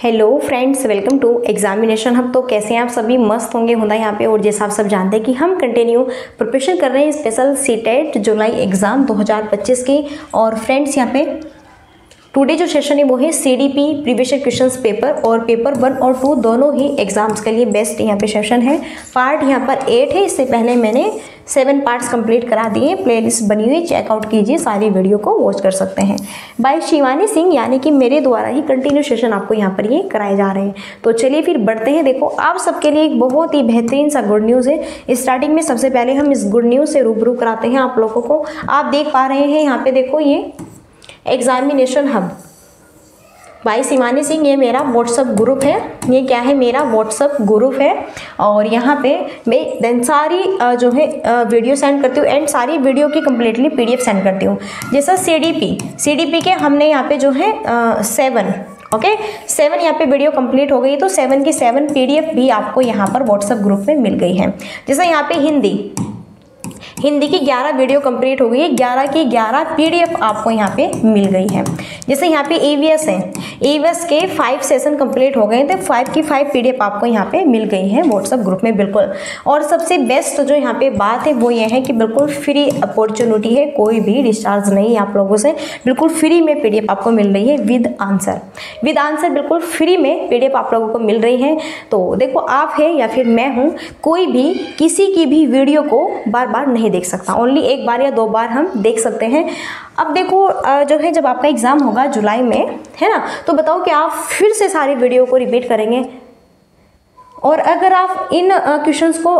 Hello friends, welcome to examination hub. तो कैसे हैं आप सभी? मस्त होंगे होता है यहाँ पे। और जैसा आप सब जानते हैं कि हम कंटिन्यू प्रिपरेशन कर रहे हैं स्पेशल सीटेट जुलाई एग्ज़ाम 2025 की। और फ्रेंड्स यहाँ पे टुडे जो सेशन है वो है CDP previous year questions paper, और पेपर 1 और 2 दोनों ही एग्जाम्स के लिए बेस्ट यहाँ पे सेशन है। पार्ट यहाँ पर 8 है, इससे पहले मैंने 7 पार्ट्स कंप्लीट करा दिए। प्लेलिस्ट बनी हुई, चेकआउट कीजिए, सारी वीडियो को वॉच कर सकते हैं। बाय शिवानी सिंह, यानी कि मेरे द्वारा ही कंटिन्यू सेशन आपको यहाँ पर ये कराए जा रहे हैं। तो चलिए फिर बढ़ते हैं। देखो, आप सबके लिए एक बहुत ही बेहतरीन सा गुड न्यूज़ है। स्टार्टिंग में सबसे पहले हम इस गुड न्यूज़ से रूबरू कराते हैं आप लोगों को। आप देख पा रहे हैं यहाँ पे, देखो ये examination hub by Shivani Singh, ये मेरा व्हाट्सअप ग्रुप है। ये क्या है? मेरा व्हाट्सअप ग्रुप है। और यहाँ पे मैं देन सारी जो है वीडियो सेंड करती हूँ, एंड सारी वीडियो की कम्प्लीटली पीडीएफ सेंड करती हूँ। जैसा सीडीपी के हमने यहाँ पे जो है 7 यहाँ पे वीडियो कंप्लीट हो गई, तो 7 की 7 पीडीएफ भी आपको यहाँ पर व्हाट्सअप ग्रुप में मिल गई है। जैसे यहाँ पे हिंदी की 11 वीडियो कंप्लीट हो गई है, 11 की 11 पीडीएफ आपको यहाँ पे मिल गई है। जैसे यहाँ पे ईवीएस है, ईवीएस के 5 सेशन कंप्लीट हो गए हैं, तो 5 की 5 पीडीएफ आपको यहाँ पे मिल गई है व्हाट्सएप ग्रुप में, बिल्कुल। और सबसे बेस्ट जो यहाँ पे बात है वो ये है कि बिल्कुल फ्री अपॉर्चुनिटी है, कोई भी डिस्चार्ज नहीं है आप लोगों से, बिल्कुल फ्री में पीडीएफ आपको मिल रही है विद आंसर बिल्कुल फ्री में पीडीएफ आप लोगों को मिल रही है। तो देखो, आप है या फिर मैं हूँ, कोई भी किसी की भी वीडियो को बार बार नहीं देख सकता, ओनली एक बार या 2 बार हम देख सकते हैं। अब देखो जो है, जब आपका एग्जाम होगा जुलाई में, है ना, तो बताओ कि आप फिर से सारी वीडियो को रिपीट करेंगे? और अगर आप इन क्वेश्चंस को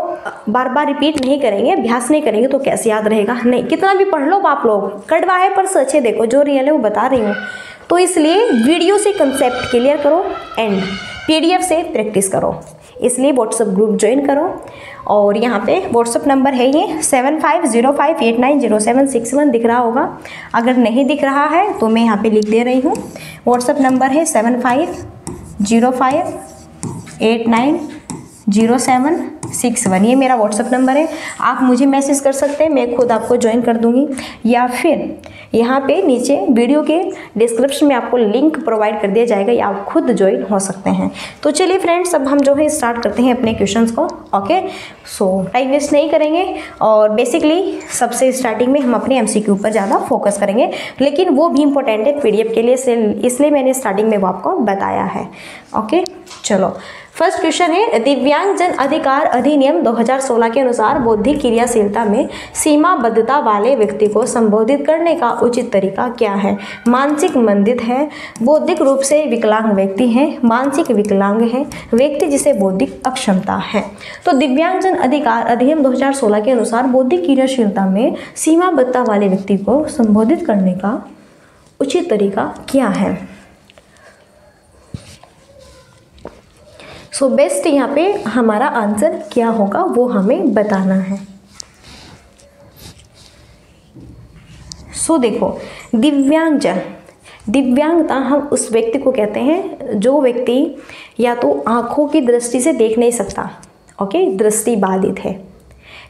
बार बार रिपीट नहीं करेंगे, अभ्यास नहीं करेंगे, तो कैसे याद रहेगा? नहीं, कितना भी पढ़ लो आप लोग, कड़वा है पर सच है। देखो, जो रियल है वो बता रही हूँ। तो इसलिए वीडियो से कंसेप्ट क्लियर करो एंड पीडीएफ से प्रैक्टिस करो। इसलिए व्हाट्सएप ग्रुप ज्वाइन करो। और यहाँ पे व्हाट्सएप नंबर है ये 7505890761 दिख रहा होगा। अगर नहीं दिख रहा है तो मैं यहाँ पे लिख दे रही हूँ। व्हाट्सएप नंबर है 7505890761। ये मेरा व्हाट्सएप नंबर है। आप मुझे मैसेज कर सकते हैं, मैं खुद आपको ज्वाइन कर दूंगी, या फिर यहाँ पे नीचे वीडियो के डिस्क्रिप्शन में आपको लिंक प्रोवाइड कर दिया जाएगा, या आप खुद ज्वाइन हो सकते हैं। तो चलिए फ्रेंड्स, अब हम जो है स्टार्ट करते हैं अपने क्वेश्चंस को। ओके, सो टाइम वेस्ट नहीं करेंगे, और बेसिकली सबसे स्टार्टिंग में हम अपने एमसीक्यू पर ज़्यादा फोकस करेंगे, लेकिन वो भी इम्पोर्टेंट है पीडीएफ के लिए, इसलिए मैंने स्टार्टिंग में वो आपको बताया है। ओके, चलो फर्स्ट क्वेश्चन है, दिव्यांगजन अधिकार अधिनियम 2016 के अनुसार बौद्धिक क्रियाशीलता में सीमाबद्धता वाले व्यक्ति को संबोधित करने का उचित तरीका क्या है? मानसिक मंदित है, बौद्धिक रूप से विकलांग व्यक्ति है, मानसिक विकलांग है, व्यक्ति जिसे बौद्धिक अक्षमता है। तो दिव्यांगजन अधिकार अधिनियम 2016 के अनुसार बौद्धिक क्रियाशीलता में सीमाबद्धता वाले व्यक्ति को संबोधित करने का उचित तरीका क्या है? सो बेस्ट यहाँ पे हमारा आंसर क्या होगा वो हमें बताना है। सो देखो, दिव्यांगता हम उस व्यक्ति को कहते हैं जो व्यक्ति या तो आँखों की दृष्टि से देख नहीं सकता, ओके, दृष्टि बाधित है,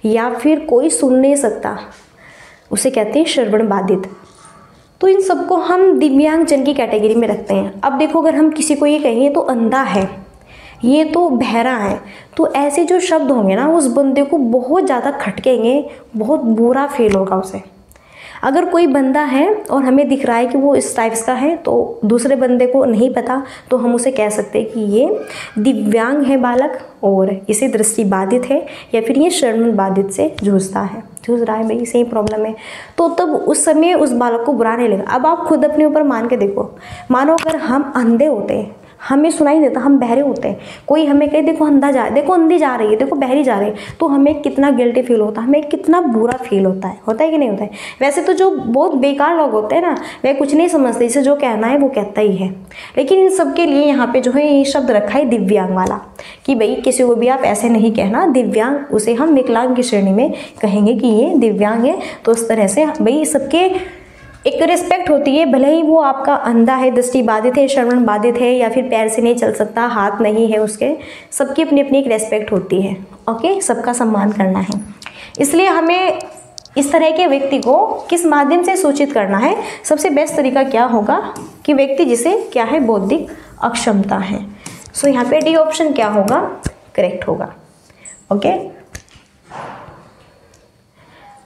या फिर कोई सुन नहीं सकता, उसे कहते हैं श्रवण बाधित। तो इन सबको हम दिव्यांगजन की कैटेगरी में रखते हैं। अब देखो, अगर हम किसी को ये कहें तो अंधा है, ये तो बहरा है, तो ऐसे जो शब्द होंगे ना, उस बंदे को बहुत ज़्यादा खटकेंगे, बहुत बुरा फील होगा उसे। अगर कोई बंदा है और हमें दिख रहा है कि वो इस टाइप्स का है, तो दूसरे बंदे को नहीं पता, तो हम उसे कह सकते हैं कि ये दिव्यांग है बालक, और इसे दृष्टि बाधित है, या फिर ये श्रवण बाधित से जूझ रहा है, भाई सही प्रॉब्लम है। तो तब उस समय उस बालक को बुरा नहीं लगेगा। अब आप खुद अपने ऊपर मान के देखो, मानो अगर हम अंधे होते हैं, हमें सुनाई देता, हम बहरे होते हैं, कोई हमें कहे देखो अंधा जा, देखो अंधी जा रही है, देखो बहरी जा रही है, तो हमें कितना गिल्टी फील होता है, हमें कितना बुरा फील होता है कि नहीं होता है? वैसे तो जो बहुत बेकार लोग होते हैं ना, वे कुछ नहीं समझते, इसे जो कहना है वो कहता ही है। लेकिन इन सब के लिए यहाँ पे जो है ये शब्द रखा है दिव्यांग वाला, कि भाई किसी को भी आप ऐसे नहीं कहना दिव्यांग, उसे हम विकलांग की श्रेणी में कहेंगे कि ये दिव्यांग है। तो इस तरह से भाई सबके एक रिस्पेक्ट होती है, भले ही वो आपका अंधा है, दृष्टि बाधित है, श्रवण बाधित है, या फिर पैर से नहीं चल सकता, हाथ नहीं है उसके, सबकी अपनी अपनी एक रिस्पेक्ट होती है। ओके, सबका सम्मान करना है। इसलिए हमें इस तरह के व्यक्ति को किस माध्यम से सूचित करना है? सबसे बेस्ट तरीका क्या होगा कि व्यक्ति जिसे क्या है, बौद्धिक अक्षमता है। सो यहाँ पे डी ऑप्शन क्या होगा, करेक्ट होगा। ओके,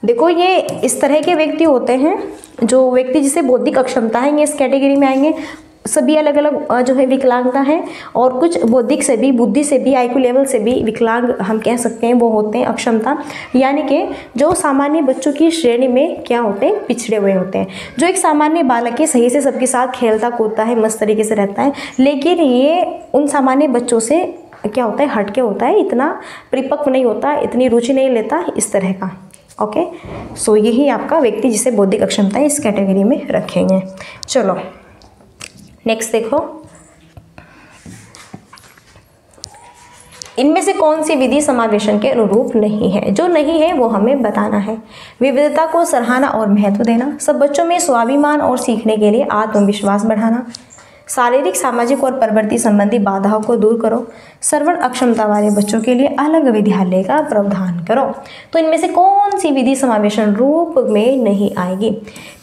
देखो ये इस तरह के व्यक्ति होते हैं, जो व्यक्ति जिसे बौद्धिक अक्षमता है, ये इस कैटेगरी में आएंगे। सभी अलग अलग जो है विकलांगता है, और कुछ बौद्धिक से भी, बुद्धि से भी, IQ लेवल से भी विकलांग हम कह सकते हैं, वो होते हैं अक्षमता, यानी कि जो सामान्य बच्चों की श्रेणी में क्या होते हैं, पिछड़े हुए होते हैं। जो एक सामान्य बालक है, सही से सबके साथ खेलता कूदता है, मस्त तरीके से रहता है, लेकिन ये उन सामान्य बच्चों से क्या होता है, हटके होता है, इतना परिपक्व नहीं होता, इतनी रुचि नहीं लेता, इस तरह का। ओके, सो यही आपका व्यक्ति जिसे बौद्धिक अक्षमता है, इस कैटेगरी में रखेंगे। चलो नेक्स्ट देखो, इनमें से कौन सी विधि समावेशन के अनुरूप नहीं है? जो नहीं है वो हमें बताना है। विविधता को सराहना और महत्व देना, सब बच्चों में स्वाभिमान और सीखने के लिए आत्मविश्वास बढ़ाना, शारीरिक, सामाजिक और प्रवृत्ति संबंधी बाधाओं को दूर करो, श्रवण अक्षमता वाले बच्चों के लिए अलग विद्यालय का प्रावधान करो। तो इनमें से कौन सी विधि समावेशन रूप में नहीं आएगी?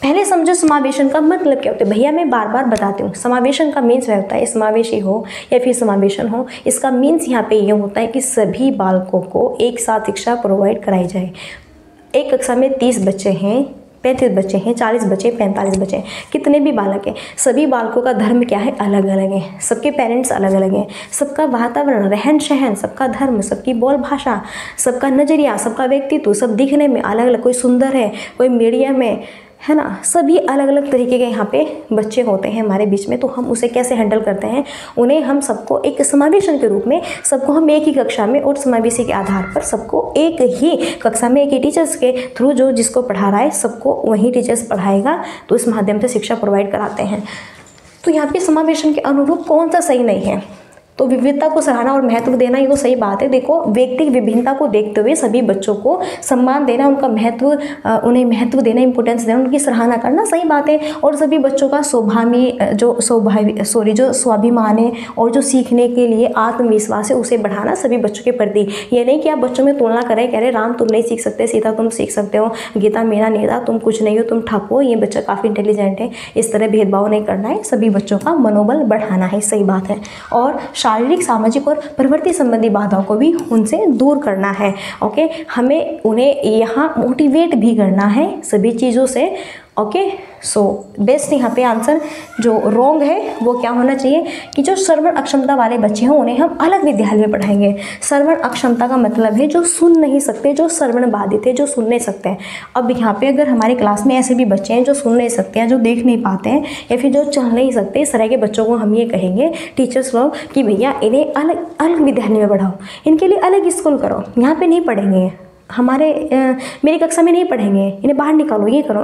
पहले समझो समावेशन का मतलब क्या होता है। भैया मैं बार बार बताती हूँ, समावेशन का मीन्स वह होता है, समावेशी हो या फिर समावेशन हो, इसका मीन्स यहाँ पे ये होता है कि सभी बालकों को एक साथ शिक्षा प्रोवाइड कराई जाए। एक कक्षा में 30 बच्चे हैं, 35 बच्चे हैं, 40 बच्चे, 45 बच्चे, कितने भी बालक हैं, सभी बालकों का धर्म क्या है, अलग अलग है, सबके पेरेंट्स अलग अलग हैं, सबका वातावरण, रहन सहन, सबका धर्म, सबकी बोल भाषा, सबका नज़रिया, सबका व्यक्तित्व, सब दिखने में अलग अलग, कोई सुंदर है, कोई मीडियम है ना, सभी अलग अलग तरीके के यहाँ पे बच्चे होते हैं हमारे बीच में। तो हम उसे कैसे हैंडल करते हैं, उन्हें हम सबको एक समावेशन के रूप में, सबको हम एक ही कक्षा में और समावेशी के आधार पर सबको एक ही कक्षा में एक ही टीचर्स के थ्रू, जो जिसको पढ़ा रहा है सबको वही टीचर्स पढ़ाएगा, तो इस माध्यम से शिक्षा प्रोवाइड कराते हैं। तो यहाँ पे समावेशन के अनुरूप कौन सा सही नहीं है? तो विविधता को सराहना और महत्व देना, ये तो सही बात है। देखो व्यक्तिगत विभिन्नता को देखते हुए सभी बच्चों को सम्मान देना, उनका महत्व, उन्हें महत्व देना, इंपॉर्टेंस देना, उनकी सराहना करना सही बात है। और सभी बच्चों का जो स्वाभिमान है और जो सीखने के लिए आत्मविश्वास है उसे बढ़ाना सभी बच्चों के प्रति। ये नहीं कि आप बच्चों में तुलना करें, कह रहे राम तुम नहीं सीख सकते, सीता तुम सीख सकते हो, गीता मीरा नीता तुम कुछ नहीं हो, तुम ठप हो, ये बच्चा काफ़ी इंटेलिजेंट है, इस तरह भेदभाव नहीं करना है। सभी बच्चों का मनोबल बढ़ाना है, सही बात है। और शारीरिक, सामाजिक और प्रवृत्ति संबंधी बाधाओं को भी उनसे दूर करना है। ओके, हमें उन्हें यहाँ मोटिवेट भी करना है सभी चीज़ों से। ओके, सो बेस्ट यहाँ पे आंसर जो रॉन्ग है वो क्या होना चाहिए कि जो श्रवण अक्षमता वाले बच्चे हैं उन्हें हम अलग विद्यालय में पढ़ाएंगे। श्रवण अक्षमता का मतलब है जो सुन नहीं सकते, जो श्रवण बाधित है, जो सुन नहीं सकते हैं। अब यहाँ पे अगर हमारे क्लास में ऐसे भी बच्चे हैं जो सुन नहीं सकते हैं, जो देख नहीं पाते हैं, या फिर जो चल नहीं सकते, इस तरह के बच्चों को हम ये कहेंगे टीचर्स लोग कि भैया इन्हें अलग अलग विद्यालय में पढ़ाओ, इनके लिए अलग स्कूल करो, यहाँ पर नहीं पढ़ेंगे, मेरी कक्षा में नहीं पढ़ेंगे, इन्हें बाहर निकालो, ये करो।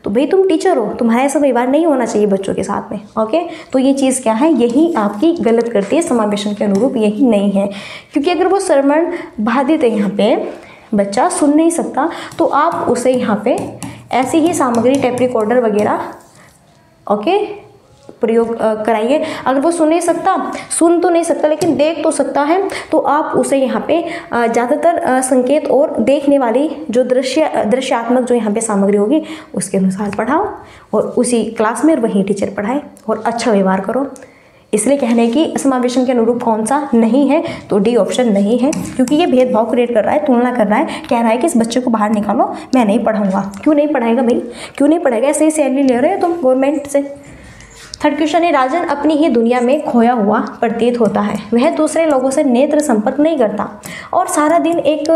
तो भाई तुम टीचर हो, तुम्हारा ऐसा व्यवहार नहीं होना चाहिए बच्चों के साथ में। ओके, तो ये चीज़ क्या है, यही आपकी गलत करती है, समावेशन के अनुरूप यही नहीं है। क्योंकि अगर वो श्रवण बाधित है, यहाँ पे बच्चा सुन नहीं सकता, तो आप उसे यहाँ पे ऐसी ही सामग्री, टेप रिकॉर्डर वगैरह ओके प्रयोग कराइए। अगर वो सुन तो नहीं सकता लेकिन देख तो सकता है, तो आप उसे यहाँ पे ज़्यादातर संकेत और देखने वाली जो दृश्यात्मक जो यहाँ पे सामग्री होगी उसके अनुसार पढ़ाओ, और उसी क्लास में वही टीचर पढ़ाए, और अच्छा व्यवहार करो। इसलिए कहने की समावेशन के अनुरूप कौन सा नहीं है, तो डी ऑप्शन नहीं है, क्योंकि ये भेदभाव क्रिएट कर रहा है, तुलना कर रहा है, कह रहा है कि इस बच्चे को बाहर निकालो, मैं नहीं पढ़ाऊंगा। क्यों नहीं पढ़ाएगा भाई, क्यों नहीं पढ़ाएगा? ऐसे ही सैलरी ले रहे हो तुम गवर्नमेंट से। थर्ड क्वेश्चन है, राजन अपनी ही दुनिया में खोया हुआ प्रतीत होता है, वह दूसरे लोगों से नेत्र संपर्क नहीं करता और सारा दिन एक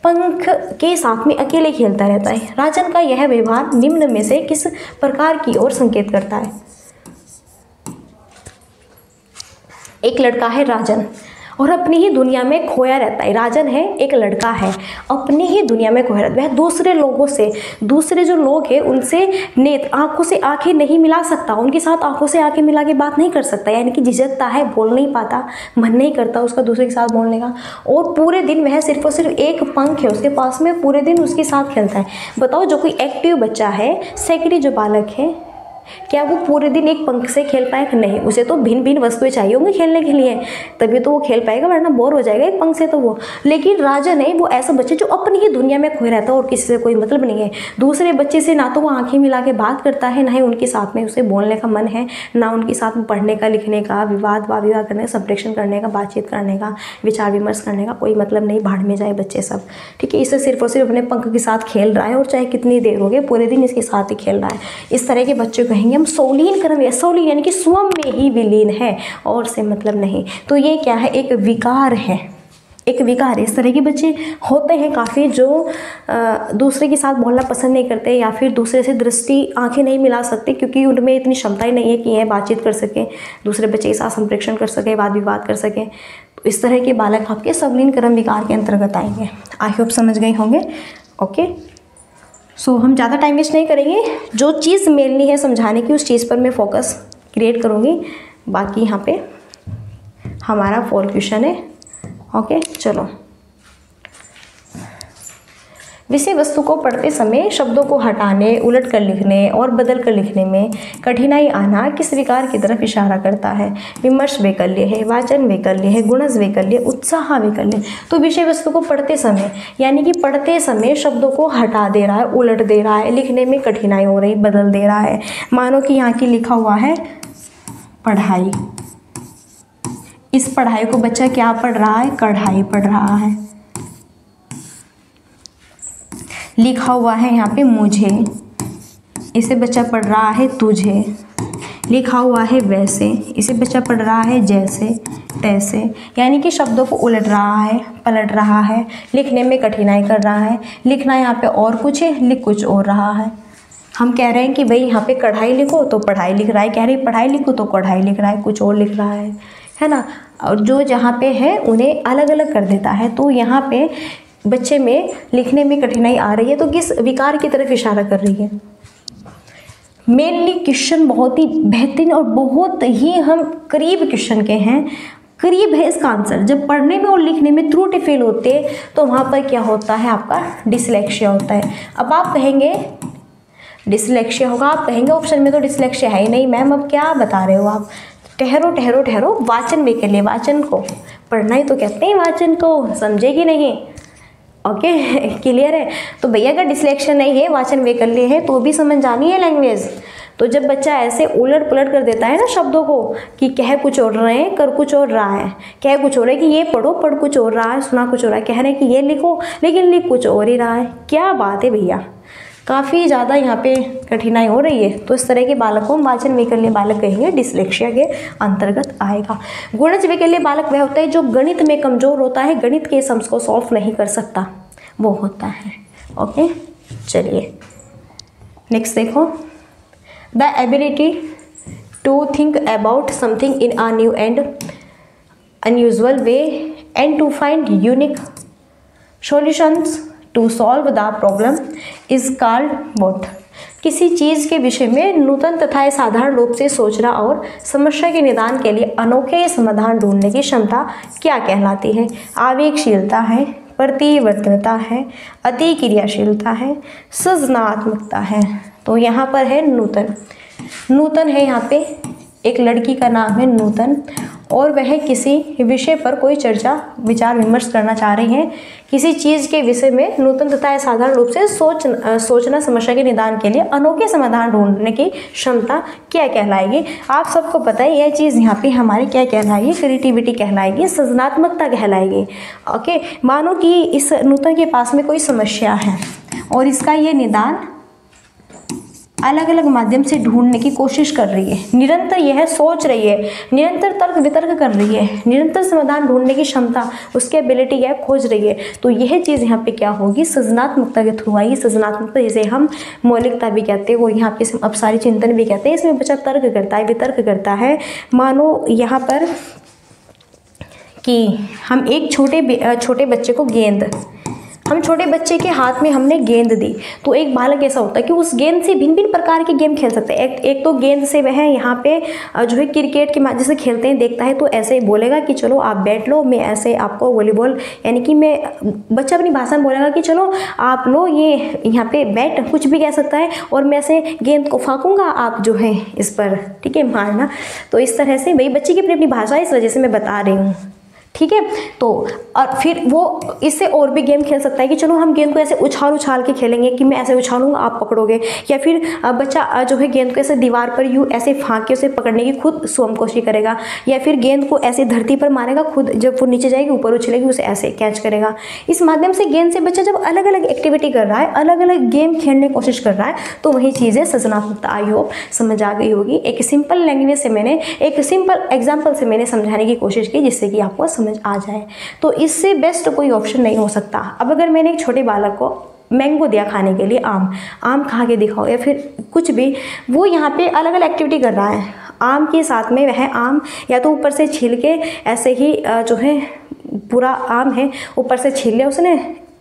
पंख के साथ में अकेले खेलता रहता है। राजन का यह व्यवहार निम्न में से किस प्रकार की ओर संकेत करता है? एक लड़का है राजन और अपनी ही दुनिया में खोया रहता है। राजन है, एक लड़का है, अपनी ही दुनिया में खोया रहता है। वह दूसरे लोगों से, दूसरे जो लोग हैं उनसे आंखों से आंखें नहीं मिला सकता, उनके साथ आंखों से आंखें मिला के बात नहीं कर सकता, यानी कि झिझकता है, बोल नहीं पाता, मन नहीं करता उसका दूसरे के साथ बोलने का। और पूरे दिन वह सिर्फ और सिर्फ एक पंख है उसके पास में, पूरे दिन उसके साथ खेलता है। बताओ, जो कोई एक्टिव बच्चा है, सक्रिय जो बालक है, क्या वो पूरे दिन एक पंख से खेल पाएगा? नहीं, उसे तो भिन्न भिन्न वस्तुएं चाहिए होंगी खेलने के लिए, तभी तो वो खेल पाएगा, वरना बोर हो जाएगा एक पंख से तो वो। लेकिन राजा नहीं, वो ऐसा बच्चा जो अपनी ही दुनिया में खोया रहता है और किसी से कोई मतलब नहीं है। दूसरे बच्चे से ना तो वो आंखें मिला के बात करता है, ना ही उनके साथ में उसे बोलने का मन है, ना उनके साथ में पढ़ने का, लिखने का, विवाद वाद करने का, संप्रेषण करने का, बातचीत करने का, विचार विमर्श करने का कोई मतलब नहीं। भाड़ में जाए बच्चे सब, ठीक है। इसे सिर्फ और सिर्फ अपने पंख के साथ खेल रहा है, और चाहे कितनी देर हो गई पूरे दिन इसके साथ ही खेल रहा है। इस तरह के बच्चे कहेंगे हम सौलीन कर्म, सौलीन यानी कि स्वम में ही विलीन है और से मतलब नहीं। तो ये क्या है? एक विकार है, एक विकार। इस तरह के बच्चे होते हैं काफ़ी, जो दूसरे के साथ बोलना पसंद नहीं करते, या फिर दूसरे से दृष्टि आंखें नहीं मिला सकते, क्योंकि उनमें इतनी क्षमता ही नहीं है कि यह बातचीत कर सकें, दूसरे बच्चे के साथ संप्रेषण कर सकें, वाद विवाद कर सकें। तो इस तरह के बालक आपके सौलीन कर्म विकार के अंतर्गत आएंगे। आई होप समझ गए होंगे। ओके, सो हम ज़्यादा टाइम वेस्ट नहीं करेंगे। जो चीज़ मिलनी है समझाने की, उस चीज़ पर मैं फोकस क्रिएट करूँगी। बाकी यहाँ पे हमारा 4 क्वेश्चन है। ओके, चलो। विषय वस्तु को पढ़ते समय शब्दों को हटाने, उलट कर लिखने और बदल कर लिखने में कठिनाई आना किस विकार की तरफ इशारा करता है? विमर्श वैकल्य है, वाचन वैकल्य है, गुणज वैकल्य, उत्साह वैकल्य। तो विषय वस्तु को पढ़ते समय यानी कि पढ़ते समय शब्दों को हटा दे रहा है, उलट दे रहा है, लिखने में कठिनाई हो रही, बदल दे रहा है। मानो कि यहाँ की लिखा हुआ है पढ़ाई, इस पढ़ाई को बच्चा क्या पढ़ रहा है? कढ़ाई पढ़ रहा है। लिखा हुआ है यहाँ पे मुझे, इसे बच्चा पढ़ रहा है तुझे। लिखा हुआ है वैसे, इसे बच्चा पढ़ रहा है जैसे तैसे। यानी कि शब्दों को उलट रहा है, पलट रहा है, लिखने में कठिनाई कर रहा है। लिखना यहाँ पे और कुछ है, लिख कुछ और रहा है। हम कह रहे हैं कि भाई यहाँ पे कढ़ाई लिखो तो पढ़ाई लिख रहा है, कह रहे पढ़ाई लिखो तो कढ़ाई लिख रहा है, कुछ और लिख रहा है ना। और जो जहाँ पे है उन्हें अलग अलग कर देता है। तो यहाँ पे बच्चे में लिखने में कठिनाई आ रही है, तो किस विकार की तरफ इशारा कर रही है? मेनली क्वेश्चन बहुत ही बेहतरीन और बहुत ही हम करीब क्वेश्चन के हैं, करीब है इसका आंसर। जब पढ़ने में और लिखने में त्रुटि फेल होते तो वहाँ पर क्या होता है? आपका डिसलेक्सिया होता है। अब आप कहेंगे डिसलेक्सिया होगा, आप कहेंगे ऑप्शन में तो डिसलेक्सिया है ही नहीं मैम, अब क्या बता रहे हो आप? ठहरो ठहरो ठहरो, वाचन में के लिए, वाचन को पढ़ना ही तो कहते हैं, वाचन को समझे कि नहीं? ओके, क्लियर है? तो भैया अगर डिसलेक्शन नहीं है, वाचन वैकल्य है, तो भी समझ जानी है लैंग्वेज। तो जब बच्चा ऐसे उलट पुलट कर देता है ना शब्दों को, कि कह कुछ और रहे हैं, कर कुछ और रहा है, कह कुछ और है कि ये पढ़ो, पढ़ कुछ और रहा है, सुना कुछ और रहा है, कह रहे हैं कि ये लिखो लेकिन लिख कुछ और ही रहा है, क्या बात है भैया? काफ़ी ज़्यादा यहाँ पे कठिनाई हो रही है। तो इस तरह के बालक को वाचन वैकल्य बालक कहेंगे, डिसलेक्सिया के अंतर्गत आएगा। गुणज वैकल्य बालक वह होता है जो गणित में कमज़ोर होता है, गणित के सम्स को सॉल्व नहीं कर सकता, वो होता है। ओके, चलिए नेक्स्ट देखो। The ability to think about something in a new and unusual way and to find unique solutions to solve the problem is called what? किसी चीज़ के विषय में नूतन तथा साधारण रूप से सोचना और समस्या के निदान के लिए अनोखे समाधान ढूंढने की क्षमता क्या कहलाती है? आवेगशीलता है, प्रतिवर्तनता है, अति क्रियाशीलता है, सृजनात्मकता है। तो यहाँ पर है नूतन। नूतन है यहाँ पे, एक लड़की का नाम है नूतन, और वह किसी विषय पर कोई चर्चा विचार विमर्श करना चाह रही हैं। किसी चीज़ के विषय में नूतन तथा साधारण रूप से सोचना, समस्या के निदान के लिए अनोखे समाधान ढूंढने की क्षमता क्या कहलाएगी? आप सबको पता है यह चीज़ यहाँ पे हमारी क्या कहलाएगी? क्रिएटिविटी कहलाएगी, सृजनात्मकता कहलाएगी। ओके, मानो कि इस नूतन के पास में कोई समस्या है और इसका ये निदान अलग अलग माध्यम से ढूंढने की कोशिश कर रही है, निरंतर यह सोच रही है, निरंतर तर्क वितर्क कर रही है, निरंतर समाधान ढूंढने की क्षमता, उसकी एबिलिटी है, खोज रही है। तो यह चीज़ यहाँ पे क्या होगी? सृजनात्मकता के थ्रू आएगी। सृजनात्मकता जिसे हम मौलिकता भी कहते हैं और यहाँ पे अपसारी चिंतन भी कहते हैं। इसमें बच्चा तर्क करता है, वितर्क करता है। मानो यहाँ पर कि हम एक छोटे बच्चे को गेंद हम छोटे बच्चे के हाथ में हमने गेंद दी, तो एक बालक ऐसा होता है कि उस गेंद से भिन्न भिन्न प्रकार के गेम खेल सकते हैं। एक तो गेंद से वह यहाँ पे जो है क्रिकेट के माध्यम से खेलते हैं, देखता है तो ऐसे बोलेगा कि चलो आप बैट लो, मैं ऐसे आपको वॉलीबॉल, यानी कि मैं, बच्चा अपनी भाषा में बोलेगा कि चलो आप लो ये यहाँ पे बैट, कुछ भी कह सकता है, और मैं ऐसे गेंद को फाकूंगा, आप जो है इस पर, ठीक है, मारना। तो इस तरह से भाई बच्चे की अपनी अपनी भाषा है, इस वजह से मैं बता रही हूँ, ठीक है। तो और फिर वो इससे और भी गेम खेल सकता है कि चलो हम गेंद को ऐसे उछाल उछाल के खेलेंगे कि मैं ऐसे उछालूंगा आप पकड़ोगे, या फिर बच्चा जो है गेंद को ऐसे दीवार पर यूँ ऐसे फाँक के उसे पकड़ने की खुद स्वयं कोशिश करेगा, या फिर गेंद को ऐसे धरती पर मारेगा खुद, जब वो नीचे जाएगी ऊपर उछलेगी उसे ऐसे कैच करेगा। इस माध्यम से गेंद से बच्चा जब अलग अलग एक्टिविटी कर रहा है, अलग अलग गेम खेलने की कोशिश कर रहा है, तो वही चीज़ें सृजनात्मकता, आई होप समझ आ गई होगी। एक सिंपल लैंग्वेज से मैंने, एक सिंपल एग्जाम्पल से मैंने समझाने की कोशिश की, जिससे कि आपको समझ आ जाए। तो इससे बेस्ट कोई ऑप्शन नहीं हो सकता। अब अगर मैंने एक छोटे बालक को मैंगो दिया खाने के लिए, आम खा के दिखाओ, या फिर कुछ भी, वो यहाँ पे अलग अलग एक्टिविटी कर रहा है, आम के साथ में वह आम या तो ऊपर से छील के ऐसे ही जो है पूरा आम है ऊपर से छील लिया उसने,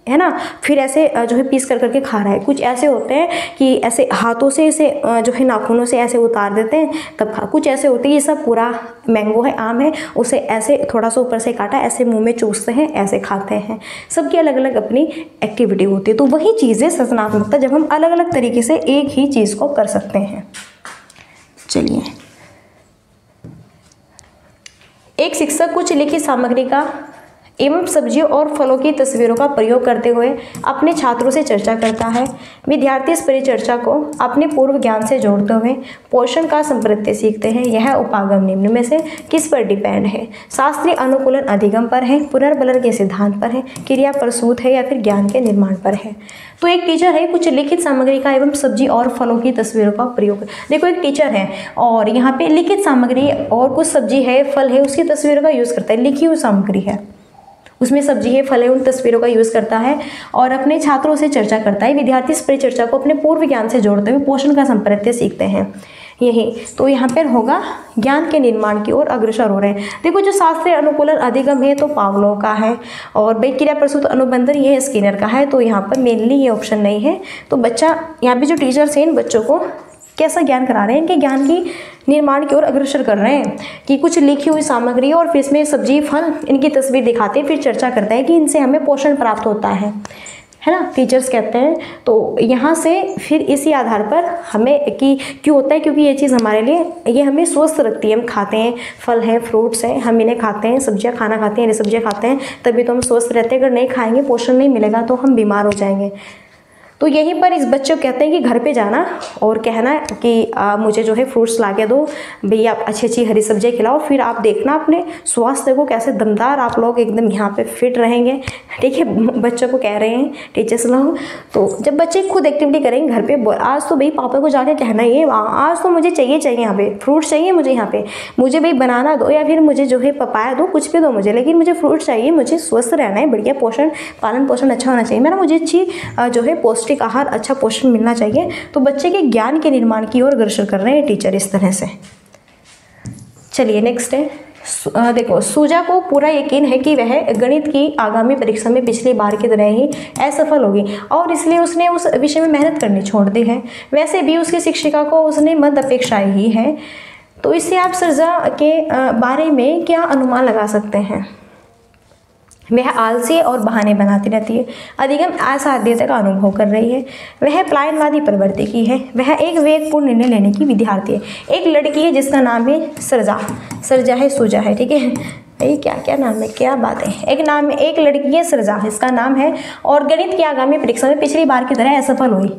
है ना, फिर ऐसे जो है पीस कर करके खा रहा है। कुछ ऐसे होते हैं कि ऐसे हाथों से इसे जो है नाखूनों से ऐसे उतार देते हैं तब खा, कुछ ऐसे होते हैं ये सब पूरा मैंगो है, आम है, उसे ऐसे थोड़ा सा ऊपर से काटा, ऐसे मुंह में चूसते हैं, ऐसे खाते हैं। सबकी अलग अलग अपनी एक्टिविटी होती है। तो वही चीज़ है सृजनात्मकता, जब हम अलग अलग तरीके से एक ही चीज़ को कर सकते हैं। चलिए, एक शिक्षक कुछ लिखित सामग्री का एवं सब्जियों और फलों की तस्वीरों का प्रयोग करते हुए अपने छात्रों से चर्चा करता है। विद्यार्थी इस परिचर्चा को अपने पूर्व ज्ञान से जोड़ते हुए पोषण का संप्रत्यय सीखते हैं। यह उपागम निम्न में से किस पर डिपेंड है? शास्त्रीय अनुकूलन अधिगम पर है, पुनर्बलन के सिद्धांत पर है, क्रिया प्रसूत है, या फिर ज्ञान के निर्माण पर है। तो एक टीचर है, कुछ लिखित सामग्री का एवं सब्जी और फलों की तस्वीरों का प्रयोग। देखो एक टीचर है और यहाँ पे लिखित सामग्री और कुछ सब्जी है, फल है, उसकी तस्वीरों का यूज़ करता है। लिखी हुई सामग्री है, उसमें सब्जी है, फल है, उन तस्वीरों का यूज़ करता है और अपने छात्रों से चर्चा करता है। विद्यार्थी इस परिचर्चा को अपने पूर्व ज्ञान से जोड़ते हुए पोषण का संप्रत्यय सीखते हैं। यही तो यहाँ पर होगा, ज्ञान के निर्माण की ओर अग्रसर हो रहे हैं। देखो जो शास्त्रीय अनुकूलन अधिगम है तो पावलोव का है, और क्रिया प्रसूत अनुबंधन ये स्किनर का है। तो यहाँ पर मेनली ये ऑप्शन नहीं है। तो बच्चा यहाँ पे जो टीचर्स हैं इन बच्चों को कैसा ज्ञान करा रहे हैं, इनके ज्ञान की निर्माण की ओर अग्रसर कर रहे हैं कि कुछ लिखी हुई सामग्री और फिर इसमें सब्जी फल इनकी तस्वीर दिखाते हैं, फिर चर्चा करते हैं कि इनसे हमें पोषण प्राप्त होता है ना, टीचर्स कहते हैं। तो यहाँ से फिर इसी आधार पर हमें कि क्यों होता है, क्योंकि ये चीज़ हमारे लिए, ये हमें स्वस्थ रखती है। हम खाते हैं, फल हैं, फ्रूट्स हैं, हम इन्हें खाते हैं, सब्जियाँ खाना खाते हैं, हरी सब्जियाँ खाते हैं, तभी तो हम स्वस्थ रहते हैं। अगर नहीं खाएंगे, पोषण नहीं मिलेगा तो हम बीमार हो जाएंगे। तो यहीं पर इस बच्चे को कहते हैं कि घर पे जाना और कहना कि मुझे जो है फ्रूट्स ला के दो भैया, अच्छी अच्छी हरी सब्जियाँ खिलाओ, फिर आप देखना अपने स्वास्थ्य को कैसे दमदार आप लोग एकदम यहाँ पे फिट रहेंगे। ठीक है, बच्चों को कह रहे हैं टीचर्स लोग। तो जब बच्चे खुद एक्टिविटी करेंगे घर पे, आज तो भाई पापा को जाके कहना ही है, आज तो मुझे चाहिए यहाँ पे फ्रूट्स चाहिए, मुझे यहाँ पे मुझे भाई बनाना दो, या फिर मुझे जो है पपाया दो, कुछ भी दो मुझे, लेकिन मुझे फ्रूट्स चाहिए, मुझे स्वस्थ रहना है, बढ़िया पोषण पालन पोषण अच्छा होना चाहिए मेरा, मुझे अच्छी जो है पौष्टिक आहार, अच्छा पोषण मिलना चाहिए। तो बच्चे के ज्ञान के निर्माण की ओर अग्रसर कर रहे हैं टीचर इस तरह से। चलिए नेक्स्ट है, देखो सूजा को पूरा यकीन है कि वह गणित की आगामी परीक्षा में पिछली बार की तरह ही असफल होगी और इसलिए उसने उस विषय में मेहनत करनी छोड़ दी है। वैसे भी उसकी शिक्षिका को उसने मद अपेक्षाएं ही है। तो इससे आप सृजा के बारे में क्या अनुमान लगा सकते हैं? वह आलसी और बहाने बनाती रहती है, अधिगम असाध्यता का अनुभव कर रही है, वह पलायनवादी प्रवृत्ति की है, वह एक विवेकपूर्ण निर्णय लेने की विद्यार्थी है। एक लड़की है जिसका नाम है सरजा है, सूजा है, ठीक है, ये क्या क्या नाम है, क्या बात है। एक नाम है, एक लड़की है सरजा, इसका नाम है, और गणित की आगामी परीक्षा में पिछली बार की तरह असफल हुई।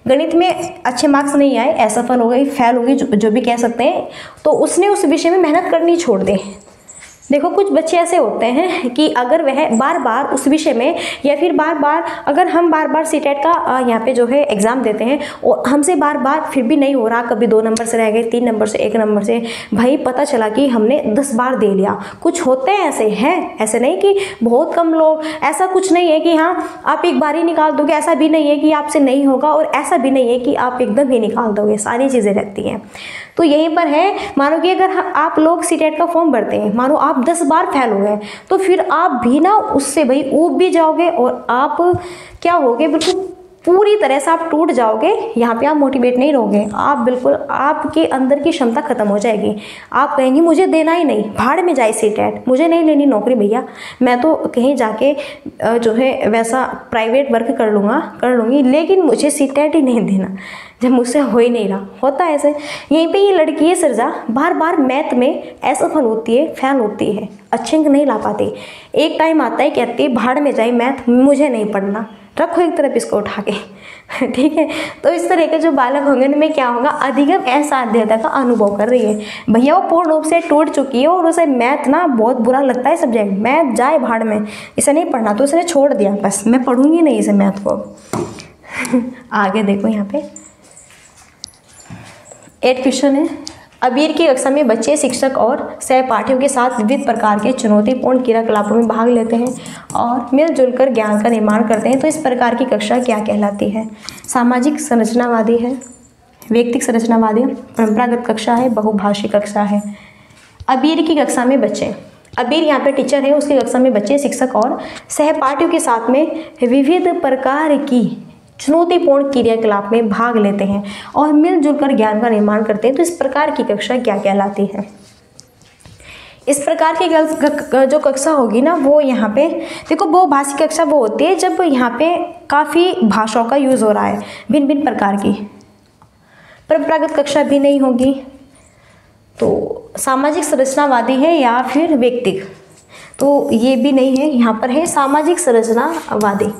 गणित में अच्छे मार्क्स नहीं आए, असफल हो गई, फेल हो गई, जो भी कह सकते हैं। तो उसने उस विषय में मेहनत करनी छोड़ दी। देखो कुछ बच्चे ऐसे होते हैं कि अगर वह बार बार उस विषय में, या फिर बार बार अगर हम बार बार सीटेट का यहाँ पे जो है एग्ज़ाम देते हैं और हमसे बार बार फिर भी नहीं हो रहा, कभी 2 नंबर से रह गए, 3 नंबर से, 1 नंबर से, भाई पता चला कि हमने 10 बार दे लिया। कुछ होते हैं ऐसे हैं, ऐसे नहीं कि बहुत कम लोग, ऐसा कुछ नहीं है कि हाँ आप एक बार ही निकाल दोगे, ऐसा भी नहीं है कि आपसे नहीं होगा, और ऐसा भी नहीं है कि आप एकदम ही निकाल दोगे, सारी चीज़ें रहती हैं। तो यहीं पर है, मानो कि अगर आप लोग सीटेट का फॉर्म भरते हैं, मानो आप आप 10 बार फेल हो गए तो फिर आप भी ना उससे भाई ऊब भी जाओगे और आप क्या होगे, बिल्कुल पूरी तरह से आप टूट जाओगे। यहाँ पे आप मोटिवेट नहीं रहोगे, आप बिल्कुल आपके अंदर की क्षमता खत्म हो जाएगी। आप कहेंगे मुझे देना ही नहीं, भाड़ में जाए सीटेट, मुझे नहीं लेनी नौकरी भैया, मैं तो कहीं जाके जो है वैसा प्राइवेट वर्क कर लूँगी, लेकिन मुझे सीटेट ही नहीं देना जब मुझसे हो ही नहीं रहा। होता है ऐसे। यहीं पे ये लड़की है सिरजा, बार बार मैथ में असफल होती है, फेल होती है, अच्छे अंक नहीं ला पाती। एक टाइम आता है कहती है भाड़ में जाए मैथ, मुझे नहीं पढ़ना, रखो एक तरफ इसको उठा के ठीक है। तो इस तरह के जो बालक होंगे उनमें क्या होगा, अधिगम असाध्यता का अनुभव कर रही है। भैया वो पूर्ण रूप से टूट चुकी है और उसे मैथ ना बहुत बुरा लगता है सब्जेक्ट, मैथ जाए भाड़ में, इसे नहीं पढ़ना, तो उसने छोड़ दिया, बस मैं पढ़ूंगी नहीं इसे मैथ को। आगे देखो यहाँ पे 8 क्वेश्चन है। अबीर की कक्षा में बच्चे शिक्षक और सहपाठियों के साथ विविध प्रकार के चुनौतीपूर्ण क्रियाकलापों में भाग लेते हैं और मिलजुल कर ज्ञान का निर्माण करते हैं। तो इस प्रकार की कक्षा क्या कहलाती है? सामाजिक संरचनावादी है, व्यक्तिक संरचनावादी, परंपरागत कक्षा है, बहुभाषी कक्षा है। अबीर की कक्षा में बच्चे, अबीर यहाँ पे टीचर है, उसकी कक्षा में बच्चे शिक्षक और सहपाठियों के साथ में विविध प्रकार की चुनौतीपूर्ण क्रियाकलाप में भाग लेते हैं और मिलजुल कर ज्ञान का निर्माण करते हैं। तो इस प्रकार की कक्षा क्या कहलाती है? इस प्रकार की जो कक्षा होगी ना वो यहाँ पे देखो, बहुभाषी कक्षा वो होती है जब यहाँ पे काफ़ी भाषाओं का यूज़ हो रहा है, भिन्न भिन्न प्रकार की। परंपरागत कक्षा भी नहीं होगी। तो सामाजिक संरचनावादी है या फिर व्यक्तिक, तो ये भी नहीं है, यहाँ पर है सामाजिक संरचनावादी।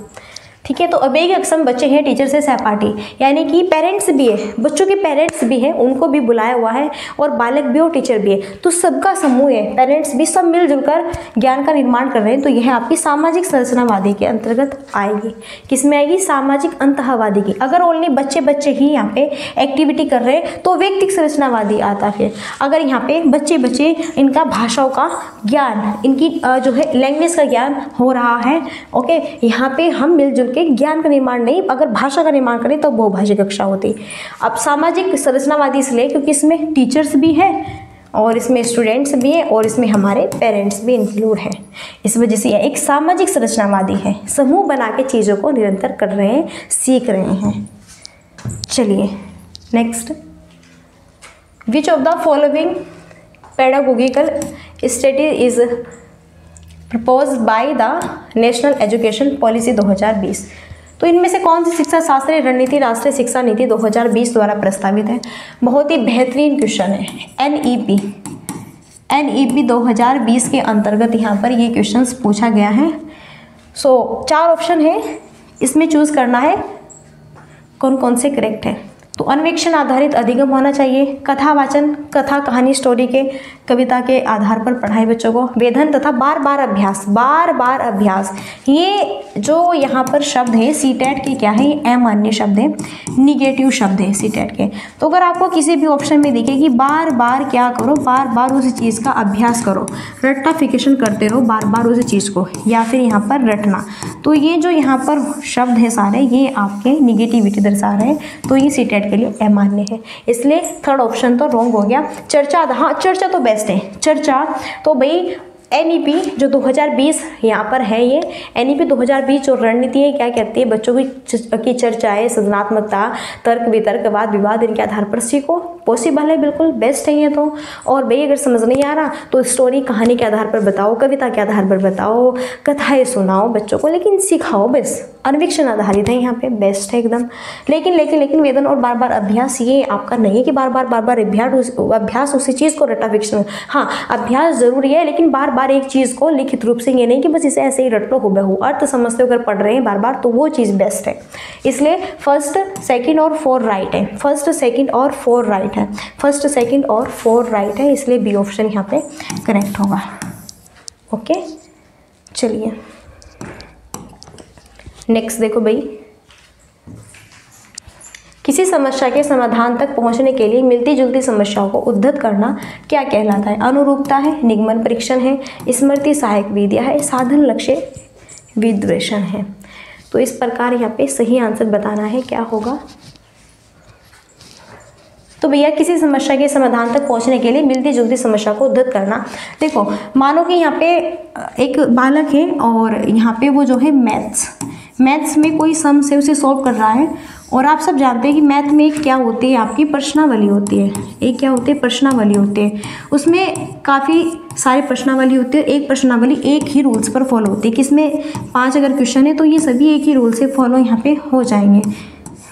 ठीक है। तो अब एक कक्षा में बच्चे हैं, टीचर से सहपाठी, यानी कि पेरेंट्स भी है, बच्चों के पेरेंट्स भी हैं, उनको भी बुलाया हुआ है और बालक भी और टीचर भी है, तो सबका समूह है, पेरेंट्स भी, सब मिलजुल कर ज्ञान का निर्माण कर रहे हैं। तो यह आपकी सामाजिक संरचनावादी के अंतर्गत आएगी। किसमें आएगी? सामाजिक अंतःवादी की। अगर ओनली बच्चे बच्चे ही यहाँ पे एक्टिविटी कर रहे हैं तो व्यक्तिक संरचनावादी आता है। अगर यहाँ पे बच्चे बच्चे इनका भाषाओं का ज्ञान, इनकी जो है लैंग्वेज का ज्ञान हो रहा है, ओके, यहाँ पे हम मिलजुल के ज्ञान का निर्माण नहीं, अगर भाषा का निर्माण करें तो बहुभाषी कक्षा होती। अब सामाजिक संरचनावादी इसलिए क्योंकि इसमें टीचर्स भी हैं और इसमें स्टूडेंट्स भी हैं और इसमें हमारे पेरेंट्स भी इंक्लूड हैं। इस वजह से यह एक सामाजिक संरचनावादी है, समूह बना के चीज़ों को निरंतर कर रहे हैं, सीख रहे हैं। चलिए next, which of the following pedagogical study is proposed by the national education policy 2020। तो इनमें से कौन सी शिक्षा शास्त्रीय रणनीति राष्ट्रीय शिक्षा नीति 2020 द्वारा प्रस्तावित है? बहुत ही बेहतरीन क्वेश्चन है। एनईपी 2020 के अंतर्गत यहाँ पर ये क्वेश्चंस पूछा गया है। सो 4 ऑप्शन है, इसमें चूज करना है कौन कौन से करेक्ट है। तो अन्वेक्षण आधारित अधिगम होना चाहिए, कथा वाचन, कथा कहानी स्टोरी के कविता के आधार पर पढ़ाई बच्चों को, वेधन तथा बार बार अभ्यास। ये जो यहाँ पर शब्द है सीटेट के क्या है? ये अमान्य शब्द है, निगेटिव शब्द है सीटेट के। तो अगर आपको किसी भी ऑप्शन में दिखे कि बार बार क्या करो, बार बार उस चीज़ का अभ्यास करो, रट्टाफिकेशन करते रहो बार बार उस चीज़ को, या फिर यहाँ पर रटना, तो ये जो यहाँ पर शब्द है सारे ये आपके निगेटिविटी दर्शा रहे हैं, तो ये सीटेट के लिए अमान्य है। इसलिए थर्ड ऑप्शन तो रॉन्ग हो गया। चर्चा, हाँ चर्चा तो बेस्ट है। चर्चा तो भाई एनईपी जो 2020 यहाँ पर है, ये एनईपी 2020 जो रणनीति है क्या कहती है? बच्चों की चर्चाएं, सृजनात्मकता, तर्क वितर्क, वाद विवाद, इनके आधार पर सीखो। पॉसिबल है, बिल्कुल बेस्ट है ये तो। और भाई अगर समझ नहीं आ रहा तो स्टोरी कहानी के आधार पर बताओ, कविता के आधार पर बताओ, कथाएं सुनाओ बच्चों को, लेकिन सिखाओ बस। अन्वेक्षण आधारित है यहाँ पे, बेस्ट है एकदम। लेकिन वेदन और बार बार अभ्यास ये आपका नहीं है कि बार बार अभ्यास उसी चीज़ को रट्टाफिकेशन। हाँ अभ्यास जरूरी है, लेकिन बार बार एक चीज़ को लिखित रूप से, ये नहीं कि बस इसे ऐसे ही रट लो हुबहू, अर्थ समझते अगर पढ़ रहे हैं बार बार तो वो चीज़ बेस्ट है। इसलिए फर्स्ट सेकंड और 4 राइट है, फर्स्ट सेकंड और 4 राइट है, फर्स्ट सेकंड और 4 राइट है, इसलिए बी ऑप्शन यहाँ पे करेक्ट होगा। ओके चलिए नेक्स्ट देखो भाई, किसी समस्या के समाधान तक पहुंचने के लिए मिलती जुलती समस्याओं को उद्धृत करना क्या कहलाता है? अनुरूपता है, निगमन परीक्षण है, स्मृति सहायक विधिया है, साधन लक्ष्य विश्लेषण है। तो इस प्रकार यहाँ पे सही आंसर बताना है, क्या होगा? तो भैया किसी समस्या के समाधान तक पहुंचने के लिए मिलती जुलती समस्या को उद्धृत करना। देखो मानो कि यहाँ पे एक बालक है और यहाँ पे वो जो है मैथ्स में कोई सम से उसे सॉल्व कर रहा है, और आप सब जानते हैं कि मैथ में एक क्या होती है, आपकी प्रश्नावली होती है। एक क्या होती है, प्रश्नावली होती है। उसमें काफ़ी सारे प्रश्नावली होती है। एक प्रश्नावली एक ही रूल्स पर फॉलो होती है, किसमें 5 अगर क्वेश्चन है तो ये सभी एक ही रूल से फॉलो यहाँ पे हो जाएंगे।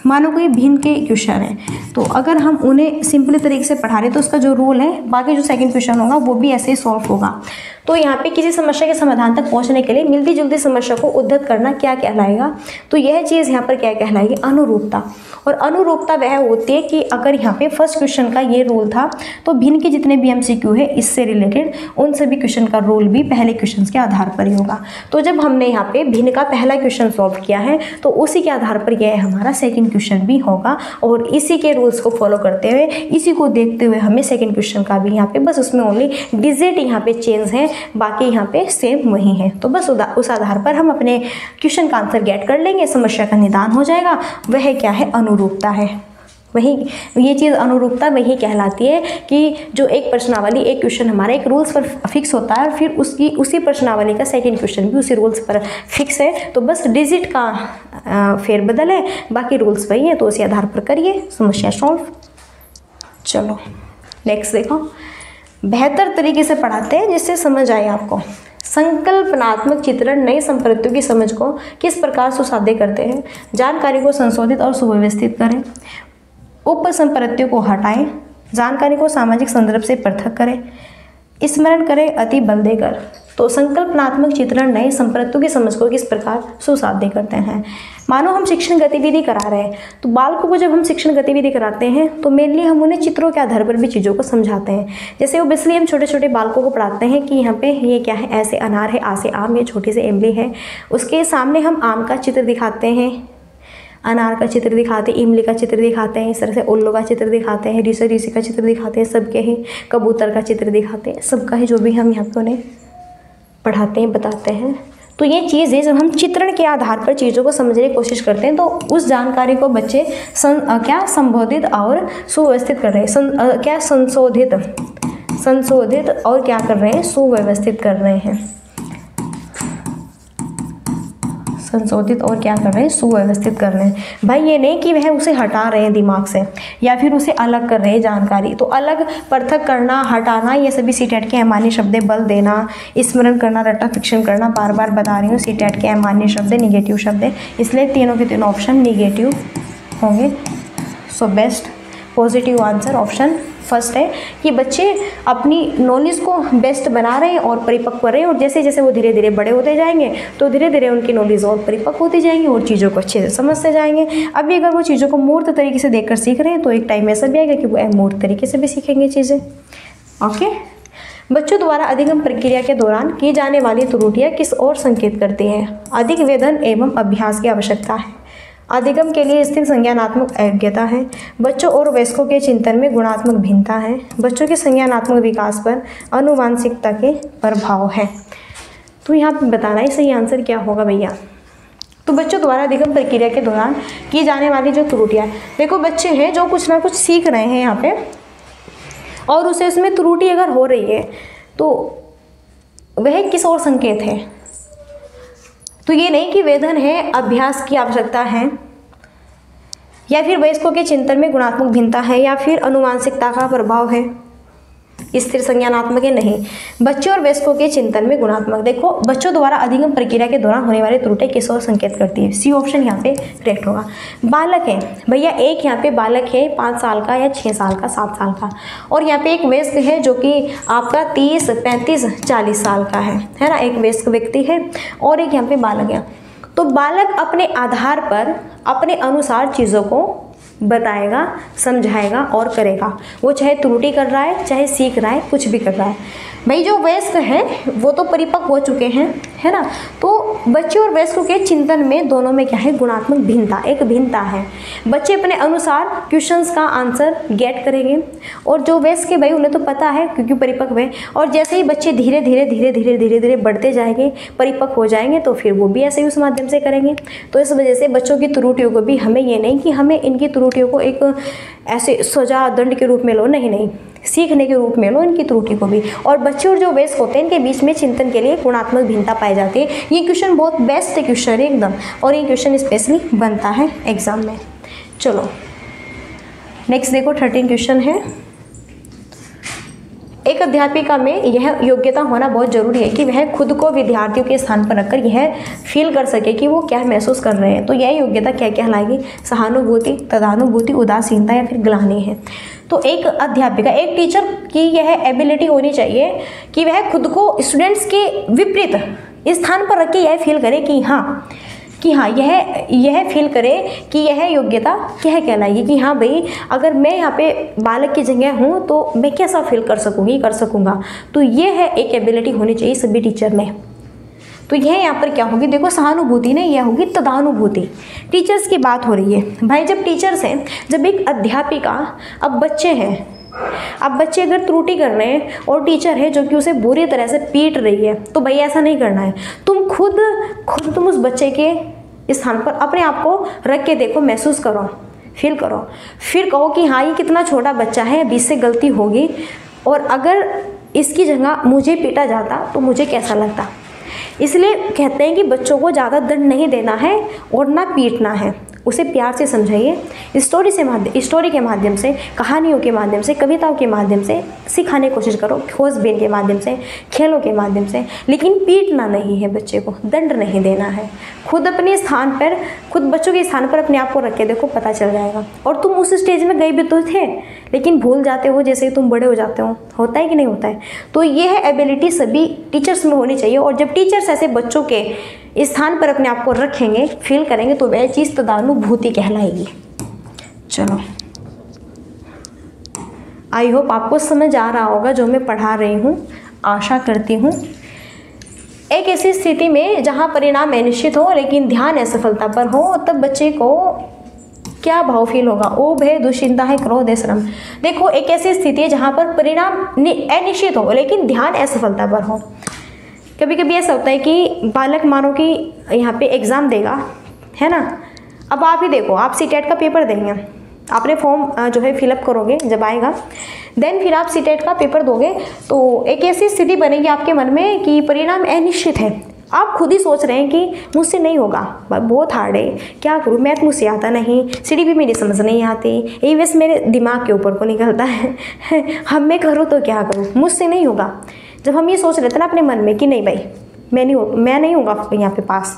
मानो कोई भिन्न के क्वेश्चन है, तो अगर हम उन्हें सिंपल तरीके से पढ़ा रहे तो उसका जो रूल है, बाकी जो सेकंड क्वेश्चन होगा वो भी ऐसे ही सॉल्व होगा। तो यहाँ पे किसी समस्या के समाधान तक पहुँचने के लिए मिलती जुलती समस्या को उद्धृत करना क्या कहलाएगा, तो यह चीज़ यहाँ पर क्या कहलाएगी, अनुरूपता। और अनुरूपता वह होती है कि अगर यहाँ पे फर्स्ट क्वेश्चन का ये रूल था तो भिन्न के जितने भी MCQ है इससे रिलेटेड उन सभी क्वेश्चन का रूल भी पहले क्वेश्चन के आधार पर ही होगा। तो जब हमने यहाँ पे भिन्न का पहला क्वेश्चन सॉल्व किया है तो उसी के आधार पर यह हमारा सेकंड क्वेश्चन भी होगा, और इसी के रूल्स को फॉलो करते हुए, इसी को देखते हुए हमें सेकंड क्वेश्चन का भी यहाँ पे बस उसमें ओनली डिजिट यहाँ पे चेंज है, बाकी यहाँ पे सेम वही है। तो बस उस आधार पर हम अपने क्वेश्चन का आंसर गेट कर लेंगे, समस्या का निदान हो जाएगा। वह क्या है, अनुरूपता है। वही ये चीज़ अनुरूपता वही कहलाती है कि जो एक प्रश्नावली, एक क्वेश्चन हमारा एक रूल्स पर फिक्स होता है और फिर उसी प्रश्नावली का सेकंड क्वेश्चन भी उसी रूल्स पर फिक्स है, तो बस डिजिट का फेरबदल है, बाकी रूल्स वही है। तो उसी आधार पर करिए समस्या सॉल्व। चलो नेक्स्ट देखो, बेहतर तरीके से पढ़ाते हैं जिससे समझ आए आपको। संकल्पनात्मक चित्रण नई संपत्तियों की समझ को किस प्रकार सुसाध्य करते हैं। जानकारी को संशोधित और सुव्यवस्थित करें, उपसंपत्तियों को हटाएं, जानकारी को सामाजिक संदर्भ से पृथक करें, स्मरण करें अति बल देकर। तो संकल्पनात्मक चित्रण नए संपत्तियों की समझ को किस प्रकार सुसाध्य करते हैं। मानो हम शिक्षण गतिविधि करा रहे हैं, तो बालकों को जब हम शिक्षण गतिविधि कराते हैं तो मेनली हम उन्हें चित्रों के आधार पर भी चीज़ों को समझाते हैं। जैसे ओबियसली हम छोटे छोटे बालकों को पढ़ाते हैं कि यहाँ पे ये क्या है, ऐसे अनार है, आ से आम है, छोटी से इमली है, उसके सामने हम आम का चित्र दिखाते हैं, अनार का चित्र दिखाते हैं, इमली का चित्र दिखाते हैं, इस तरह से उल्लू का चित्र दिखाते हैं, ऋषि का चित्र दिखाते हैं, सबके ही कबूतर का चित्र दिखाते हैं, सबका ही जो भी हम यहाँ पे उन्हें पढ़ाते हैं, बताते हैं। तो ये चीज़ है, जब हम चित्रण के आधार पर चीज़ों को समझने की कोशिश करते हैं तो उस जानकारी को बच्चे संबोधित और सुव्यवस्थित कर रहे हैं, संशोधित और क्या कर रहे हैं, सुव्यवस्थित कर रहे हैं, संशोधित और क्या कर रहे हैं, सुव्यवस्थित कर रहे हैं। भाई ये नहीं कि वह उसे हटा रहे हैं दिमाग से या फिर उसे अलग कर रहे हैं जानकारी। तो अलग, पृथक करना, हटाना, ये सभी सीटेट के अमान्य शब्द, बल देना, स्मरण करना, रटा फिक्शन करना, बार बार बता रही हूँ सीटेट के अमान्य शब्द, निगेटिव शब्द है, इसलिए तीनों के तीनों ऑप्शन निगेटिव होंगे। So best positive answer option first है कि बच्चे अपनी नॉलेज को बेस्ट बना रहे हैं और परिपक्व कर रहे हैं, और जैसे जैसे वो धीरे धीरे बड़े होते जाएंगे तो धीरे धीरे उनकी नॉलेज और परिपक्व होती जाएंगी और चीज़ों को अच्छे से समझते जाएंगे। अभी अगर वो चीज़ों को मूर्त तरीके से देखकर सीख रहे हैं तो एक टाइम ऐसा भी आएगा कि वो अमूर्त तरीके से भी सीखेंगे चीज़ें। ओके, बच्चों द्वारा अधिगम प्रक्रिया के दौरान की जाने वाली त्रुटियाँ किस ओर संकेत करती हैं। अधिक वेधन एवं अभ्यास की आवश्यकता है। अधिगम के लिए स्थिर संज्ञानात्मक योग्यता है। बच्चों और वयस्कों के चिंतन में गुणात्मक भिन्नता है। बच्चों के संज्ञानात्मक विकास पर आनुवांशिकता के प्रभाव है। तो यहाँ पे बताना है सही आंसर क्या होगा भैया। तो बच्चों द्वारा अधिगम प्रक्रिया के दौरान की जाने वाली जो त्रुटियाँ, देखो बच्चे हैं जो कुछ ना कुछ सीख रहे हैं यहाँ पे, और उसे उसमें त्रुटि अगर हो रही है तो वह किस ओर संकेत है। तो ये नहीं कि वेधन है, अभ्यास की आवश्यकता है, या फिर वयस्कों के चिंतन में गुणात्मक भिन्नता है, या फिर आनुवांशिकता का प्रभाव है, स्थिर संज्ञानात्मक है, नहीं। बच्चों और वयस्कों के चिंतन में गुणात्मक, देखो बच्चों द्वारा अधिगम प्रक्रिया के दौरान होने वाली त्रुटि किस ओर संकेत करती है। सी ऑप्शन यहाँ पे करेक्ट होगा। बालक है भैया, एक यहाँ पे बालक है 5 साल का या 6 साल का, 7 साल का, और यहाँ पे एक वयस्क है जो कि आपका 30, 35, 40 साल का है ना। एक वयस्क व्यक्ति है और एक यहाँ पे बालक है। तो बालक अपने आधार पर अपने अनुसार चीज़ों को बताएगा, समझाएगा और करेगा। वो चाहे त्रुटि कर रहा है, चाहे सीख रहा है, कुछ भी कर रहा है। भाई जो वयस्क है वो तो परिपक्व हो चुके हैं, है ना। तो बच्चे और वयस्कों के चिंतन में दोनों में क्या है, गुणात्मक भिन्नता, एक भिन्नता है। बच्चे अपने अनुसार क्वेश्चंस का आंसर गेट करेंगे, और जो वयस्क है भाई उन्हें तो पता है क्योंकि परिपक्व है, और जैसे ही बच्चे धीरे धीरे बढ़ते जाएंगे, परिपक्व हो जाएंगे, तो फिर वो भी ऐसे ही उस माध्यम से करेंगे। तो इस वजह से बच्चों की त्रुटियों को भी हमें ये नहीं कि हमें इनकी त्रुटि त्रुटियों को एक ऐसे सजा दंड के रूप में लो, नहीं नहीं, सीखने के रूप में लो इनकी त्रुटि को भी। और बच्चे और जो वयस्क होते हैं इनके बीच में चिंतन के लिए गुणात्मक भिन्नता पाई जाती है। ये क्वेश्चन बहुत बेस्ट क्वेश्चन है एकदम, और ये क्वेश्चन स्पेशली बनता है एग्जाम में। चलो नेक्स्ट देखो 13 क्वेश्चन है। एक अध्यापिका में यह योग्यता होना बहुत जरूरी है कि वह खुद को विद्यार्थियों के स्थान पर रखकर यह फील कर सके कि वो क्या महसूस कर रहे हैं। तो यह योग्यता क्या कहलाएगी? सहानुभूति, तदानुभूति, उदासीनता या फिर ग्लानि है। तो एक अध्यापिका, एक टीचर की यह एबिलिटी होनी चाहिए कि वह खुद को स्टूडेंट्स के विपरीत स्थान पर रख के यह फील करे कि हाँ यह फील करे कि यह योग्यता क्या कहलाएगी कि हाँ भाई, अगर मैं यहाँ पे बालक की जगह हूँ तो मैं कैसा फील कर सकूँगा। तो ये है एक एबिलिटी होनी चाहिए सभी टीचर में। तो यह यहाँ पर क्या होगी? देखो सहानुभूति नहीं, यह होगी तदानुभूति। टीचर्स की बात हो रही है भाई, जब टीचर्स हैं, जब एक अध्यापिका, अब बच्चे हैं, अब बच्चे अगर त्रुटि कर रहे हैं और टीचर है जो कि उसे बुरी तरह से पीट रही है, तो भाई ऐसा नहीं करना है। तुम खुद तुम उस बच्चे के स्थान पर अपने आप को रख के देखो, महसूस करो, फील करो, फिर कहो कि हाँ ये कितना छोटा बच्चा है, अभी इससे गलती होगी, और अगर इसकी जगह मुझे पीटा जाता तो मुझे कैसा लगता। इसलिए कहते हैं कि बच्चों को ज़्यादा दंड नहीं देना है और ना पीटना है, उसे प्यार से समझाइए। स्टोरी के माध्यम से, कहानियों के माध्यम से, कविताओं के माध्यम से सिखाने की कोशिश करो, खोजबीन के माध्यम से, खेलों के माध्यम से, लेकिन पीटना नहीं है, बच्चे को दंड नहीं देना है। खुद अपने स्थान पर, खुद बच्चों के स्थान पर अपने आप को रख के देखो, पता चल जाएगा। और तुम उस स्टेज में गए भी तो थे, लेकिन भूल जाते हो जैसे ही तुम बड़े हो जाते हो, होता है कि नहीं होता है। तो ये है एबिलिटी सभी टीचर्स में होनी चाहिए। और जब टीचर्स ऐसे बच्चों के स्थान पर अपने आप को रखेंगे, फील करेंगे, तो वह चीज़ तदानुभूति कहलाएगी। चलो आई होप आपको समझ आ रहा होगा जो मैं पढ़ा रही हूँ, आशा करती हूँ। एक ऐसी स्थिति में जहाँ परिणाम अनिश्चित हो लेकिन ध्यान असफलता पर हो, तब बच्चे को क्या भाव फील होगा? ओ भय, दुश्चिंता है, क्रोध है, श्रम। देखो एक ऐसी स्थिति है जहाँ पर परिणाम अनिश्चित हो लेकिन ध्यान असफलता पर हो। कभी कभी ऐसा होता है कि बालक मानो कि यहाँ पे एग्ज़ाम देगा, है ना। अब आप ही देखो, आप सीटेट का पेपर देंगे, आपने फॉर्म जो है फिलअप करोगे, जब आएगा देन फिर आप सीटेट का पेपर दोगे, तो एक ऐसी स्थिति बनेगी आपके मन में कि परिणाम अनिश्चित है। आप खुद ही सोच रहे हैं कि मुझसे नहीं होगा, बहुत हार्ड है, क्या करूँ, मैथ मुझसे आता नहीं, सीडी भी मेरी समझ नहीं आती, ये वैसे मेरे दिमाग के ऊपर को निकलता है, हम मैं करूँ तो क्या करूँ, मुझसे नहीं होगा। जब हम ये सोच लेते ना अपने मन में कि नहीं भाई मैं नहीं होगा यहाँ पे पास,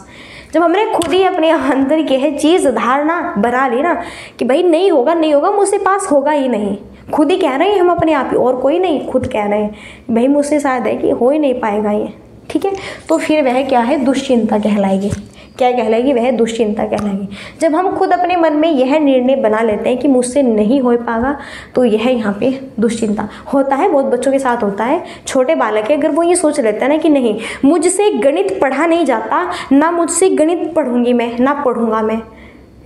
जब हमने खुद ही अपने अंदर की है चीज़ धारणा बना ली ना कि भाई नहीं होगा, मुझसे पास होगा ही नहीं, खुद ही कह रहे हैं हम अपने आप ही, और कोई नहीं, खुद कह रहे हैं भाई मुझसे शायद है कि हो ही नहीं पाएगा ये, ठीक है। तो फिर वह क्या है? दुश्चिंता कहलाएगी। क्या कहलाएगी? वह दुश्चिंता कहलाएगी। जब हम खुद अपने मन में यह निर्णय बना लेते हैं कि मुझसे नहीं हो पाएगा, तो यह यहाँ पे दुश्चिंता होता है। बहुत बच्चों के साथ होता है, छोटे बालक है, अगर वो ये सोच लेता है ना कि नहीं मुझसे गणित पढ़ा नहीं जाता, ना मुझसे गणित पढ़ूंगी मैं, ना पढ़ूंगा मैं,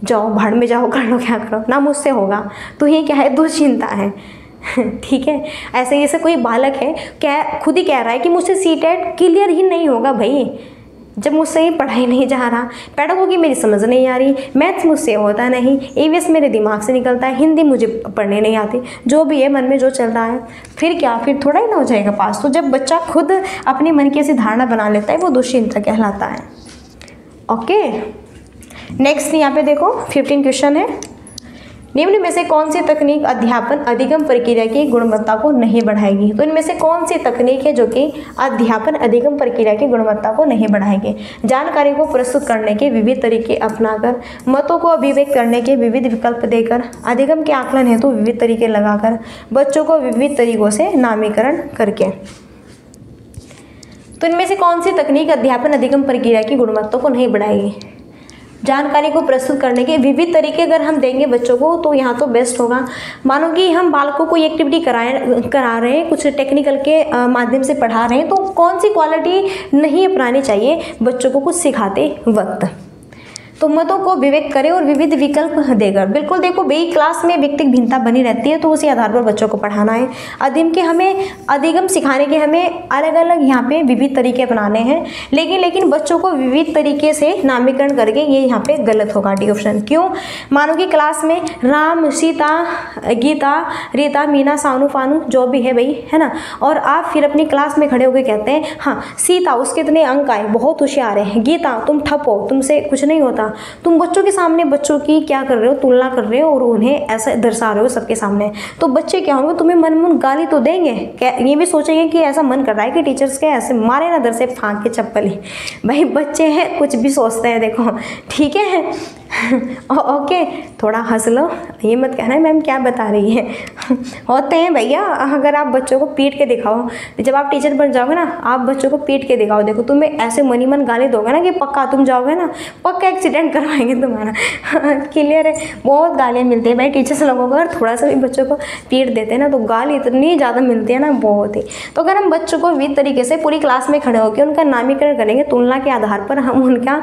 जाओ भाड़ में जाओ, कर लो क्या करो, ना मुझसे होगा, तो ये क्या है? दुश्चिंता है, ठीक है। ऐसे जैसे कोई बालक है क्या खुद ही कह रहा है कि मुझसे सीटेट क्लियर ही नहीं होगा भाई, जब मुझसे ही पढ़ाई नहीं जा रहा, पेडागोगी मेरी समझ नहीं आ रही, मैथ्स मुझसे होता नहीं, ईवीएस मेरे दिमाग से निकलता है, हिंदी मुझे पढ़ने नहीं आती, जो भी है मन में जो चल रहा है, फिर क्या, फिर थोड़ा ही ना हो जाएगा पास। तो जब बच्चा खुद अपने मन की ऐसी धारणा बना लेता है, वो दुश्चिंता कहलाता है। ओके, नेक्स्ट यहाँ पे देखो 15 क्वेश्चन है। निम्न में से कौन सी तकनीक अध्यापन अधिगम प्रक्रिया की गुणवत्ता को नहीं बढ़ाएगी? तो इनमें से कौन सी तकनीक है जो कि अध्यापन अधिगम प्रक्रिया की गुणवत्ता को नहीं बढ़ाएगी? जानकारी को प्रस्तुत करने के विविध तरीके अपनाकर, मतों को अभिव्यक्त करने के विविध विकल्प देकर, अधिगम के आकलन हेतु विविध तरीके लगाकर, बच्चों को विविध तरीकों से नामीकरण करके। तो इनमें से कौन सी तकनीक अध्यापन अधिगम प्रक्रिया की गुणवत्ता को नहीं बढ़ाएगी? जानकारी को प्रस्तुत करने के विविध तरीके अगर हम देंगे बच्चों को, तो यहाँ तो बेस्ट होगा। मानो कि हम बालकों को एक्टिविटी करा रहे हैं, कुछ टेक्निकल के माध्यम से पढ़ा रहे हैं, तो कौन सी क्वालिटी नहीं अपनानी चाहिए बच्चों को कुछ सिखाते वक्त? तो मतों को विवेक करे और विविध विकल्प देकर, बिल्कुल देखो भाई क्लास में व्यक्तिगत भिन्नता बनी रहती है, तो उसी आधार पर बच्चों को पढ़ाना है। अधिगम सिखाने के हमें अलग अलग यहाँ पे विविध तरीके अपनाने हैं, लेकिन बच्चों को विविध तरीके से नामकरण करके ये यहाँ पे गलत होगा, डी ऑप्शन। क्यों? मानो कि क्लास में राम, सीता, गीता, रीता, मीना, सानू, फानू जो भी है भाई, है ना, और आप फिर अपनी क्लास में खड़े होकर कहते हैं हाँ सीता उसके इतने अंक आए, बहुत होशियार है, गीता तुम ठप हो, तुमसे कुछ नहीं होता। तुम बच्चों के सामने बच्चों की क्या कर रहे हो, तुलना कर रहे हो और उन्हें ऐसा दर्शा रहे हो सबके सामने। तो बच्चे क्या होंगे, तुम्हें मन गाली तो देंगे, ये भी सोचेंगे कि ऐसा मन कर रहा है कि टीचर्स के ऐसे मारे ना दर से फांक के चप्पल ही। भाई बच्चे हैं, कुछ भी सोचते हैं, देखो ठीक है। ओके, थोड़ा हंस लो, ये मत कहना मैम क्या बता रही है। होते हैं भैया, अगर आप बच्चों को पीट के दिखाओ, जब आप टीचर बन जाओगे ना, आप बच्चों को पीट के दिखाओ, देखो तुम्हें ऐसे मनी मन गाली दोगे ना कि पक्का तुम जाओगे ना, पक्का एक्सीडेंट करवाएंगे तुम्हारा। क्लियर है? बहुत गालियाँ मिलती है भाई टीचर्स लोगों को, अगर थोड़ा सा भी बच्चों को पीट देते हैं ना तो गाली इतनी ज़्यादा मिलती है ना, बहुत ही। तो अगर हम बच्चों को विविध तरीके से पूरी क्लास में खड़े होकर उनका नामकरण करेंगे, तुलना के आधार पर हम उनका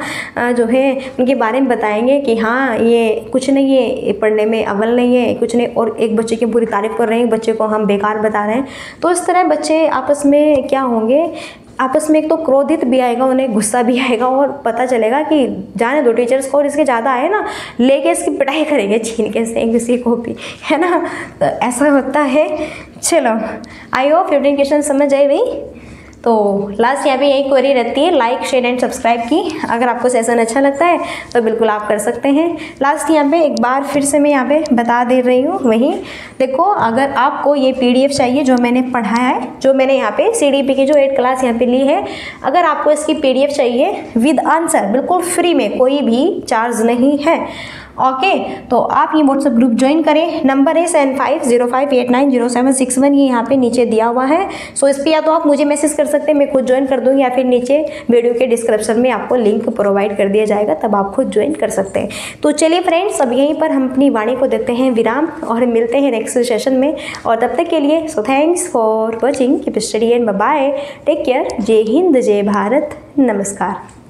जो है उनके बारे में बताएंगे कि हाँ ये कुछ नहीं है, पढ़ने में अव्वल नहीं है, कुछ नहीं, और एक बच्चे की पूरी तारीफ कर रहे हैं, बच्चे को हम बेकार बता रहे हैं, तो इस तरह बच्चे आपस में क्या होंगे, आपस में एक तो क्रोधित भी आएगा, उन्हें गुस्सा भी आएगा, और पता चलेगा कि जाने दो टीचर्स को, और इसके ज़्यादा आए ना लेके इसकी पिटाई करेंगे छीन के से किसी को भी, है ना, तो ऐसा होता है। चलो आई होप 15 क्वेश्चन समझ आए भाई। तो लास्ट यहाँ पे यही क्वेरी रहती है, लाइक शेयर एंड सब्सक्राइब की। अगर आपको सेशन अच्छा लगता है तो बिल्कुल आप कर सकते हैं। लास्ट यहाँ पे एक बार फिर से मैं यहाँ पे बता दे रही हूँ, वही देखो, अगर आपको ये PDF चाहिए जो मैंने पढ़ाया है, जो मैंने यहाँ पे CDP की जो 8 क्लास यहाँ पे ली है, अगर आपको इसकी PDF चाहिए विद आंसर, बिल्कुल फ्री में, कोई भी चार्ज नहीं है, ओके, तो आप ये व्हाट्सएप ग्रुप ज्वाइन करें। नंबर है 7505890761, ये यहाँ पे नीचे दिया हुआ है। सो इस पर या तो आप मुझे मैसेज कर सकते हैं, मैं खुद ज्वाइन कर दूँगी, या फिर नीचे वीडियो के डिस्क्रिप्शन में आपको लिंक प्रोवाइड कर दिया जाएगा, तब आप खुद ज्वाइन कर सकते हैं। तो चलिए फ्रेंड्स, अब यहीं पर हम अपनी वाणी को देते हैं विराम और मिलते हैं नेक्स्ट सेशन में, और तब तक के लिए so thanks for watching, keep study and bye bye, take care, जय हिंद, जय भारत, नमस्कार।